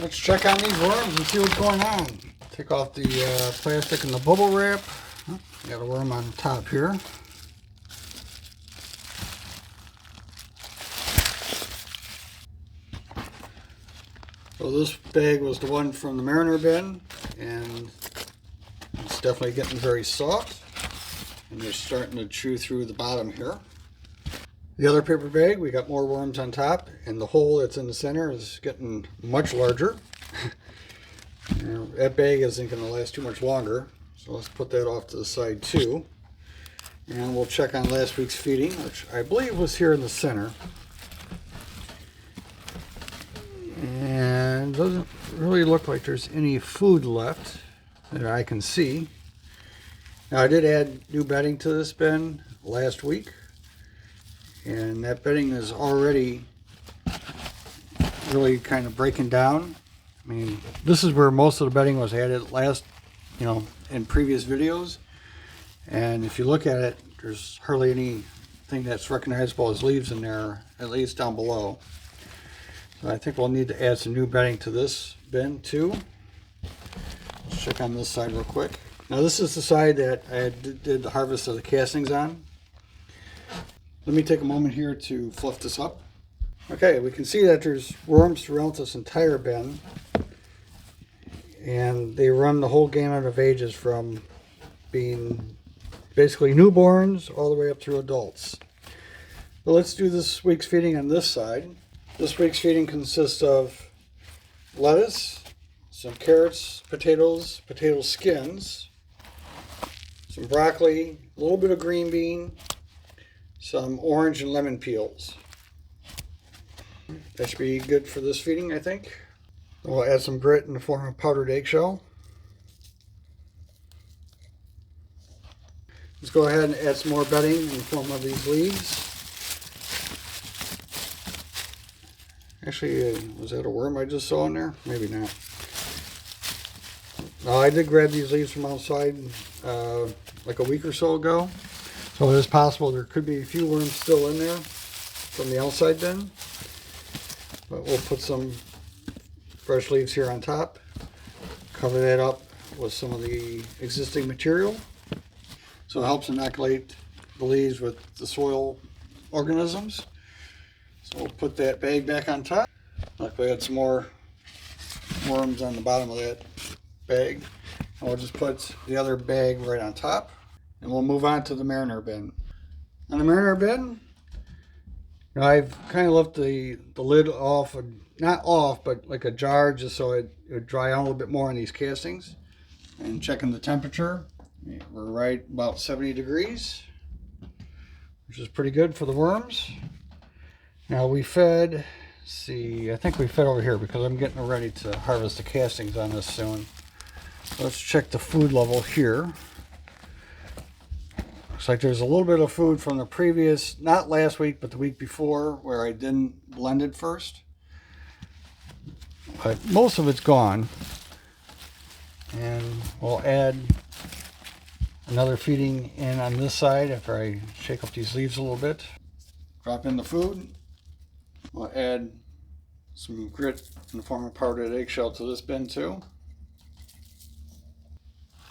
Let's check on these worms and see what's going on. Take off the plastic and the bubble wrap. Oh, got a worm on top here. So this bag was the one from the Mariner bin, and it's definitely getting very soft, and they're starting to chew through the bottom here. The other paper bag, we got more worms on top, and the hole that's in the center is getting much larger. That bag isn't going to last too much longer, so let's put that off to the side too. And we'll check on last week's feeding, which I believe was here in the center. And it doesn't really look like there's any food left that I can see. Now I did add new bedding to this bin last week, and that bedding is already really kind of breaking down. I mean, this is where most of the bedding was added last, in previous videos. And if you look at it, there's hardly anything that's recognizable as leaves in there, at least down below. So I think we'll need to add some new bedding to this bin too. Let's check on this side real quick. Now this is the side that I did the harvest of the castings on. Let me take a moment here to fluff this up. Okay, we can see that there's worms throughout this entire bin, and they run the whole gamut of ages from being basically newborns all the way up through adults. But let's do this week's feeding on this side. This week's feeding consists of lettuce, some carrots, potatoes, potato skins, some broccoli, a little bit of green bean, some orange and lemon peels. That should be good for this feeding, I think. We'll add some grit in the form of powdered eggshell. Let's go ahead and add some more bedding in the form of these leaves. Actually, was that a worm I just saw in there? Maybe not. I did grab these leaves from outside like a week or so ago. So it is possible there could be a few worms still in there from the outside bin. But we'll put some fresh leaves here on top. Cover that up with some of the existing material. So it helps inoculate the leaves with the soil organisms. So we'll put that bag back on top. Like we had some more worms on the bottom of that bag. And we'll just put the other bag right on top. And we'll move on to the Mariner bin. On the Mariner bin, I've kind of left the lid off, not off, but like a jar, just so it would dry out a little bit more on these castings. And checking the temperature, we're right about 70 degrees, which is pretty good for the worms. Now we fed, I think we fed over here because I'm getting ready to harvest the castings on this soon. Let's check the food level here. Looks like there's a little bit of food from the previous, not last week, but the week before, where I didn't blend it first. But most of it's gone. And we'll add another feeding in on this side after I shake up these leaves a little bit. Drop in the food. We'll add some grit in the form of powdered eggshell to this bin too.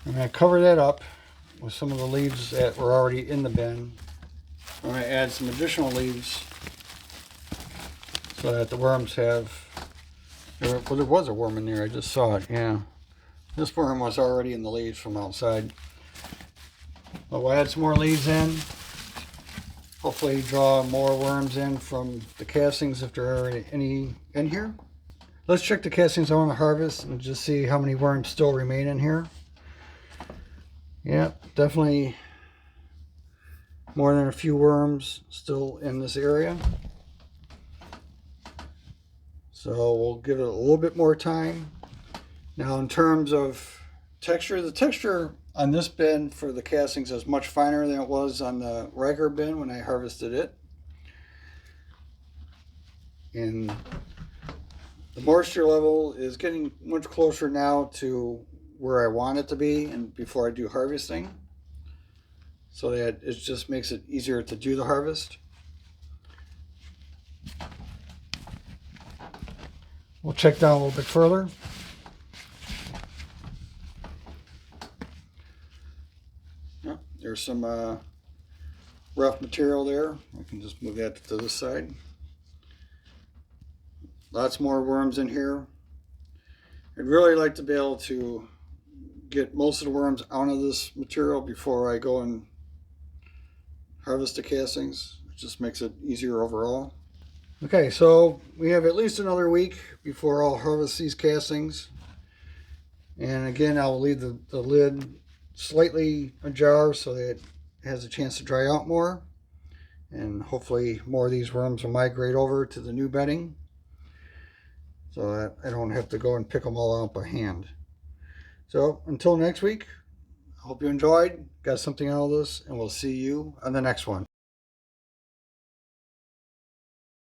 I'm going to cover that up with some of the leaves that were already in the bin. I'm going to add some additional leaves so that the worms have, well, there was a worm in there, I just saw it, yeah. This worm was already in the leaves from outside. But we'll add some more leaves in. Hopefully draw more worms in from the castings if there are any in here. Let's check the castings I want to harvest and just see how many worms still remain in here. Yeah, definitely more than a few worms still in this area. So we'll give it a little bit more time. Now in terms of texture, the texture on this bin for the castings is much finer than it was on the regular bin when I harvested it. And the moisture level is getting much closer now to where I want it to be and before I do harvesting, so that it just makes it easier to do the harvest. We'll check down a little bit further. Yeah, there's some rough material there. I can just move that to this side. Lots more worms in here. I'd really like to be able to get most of the worms out of this material before I go and harvest the castings. It just makes it easier overall. Okay, so we have at least another week before I'll harvest these castings. And again, I'll leave the lid slightly ajar so that it has a chance to dry out more. And hopefully more of these worms will migrate over to the new bedding, so that I don't have to go and pick them all out by hand. So until next week, I hope you enjoyed, got something out of this, and we'll see you on the next one.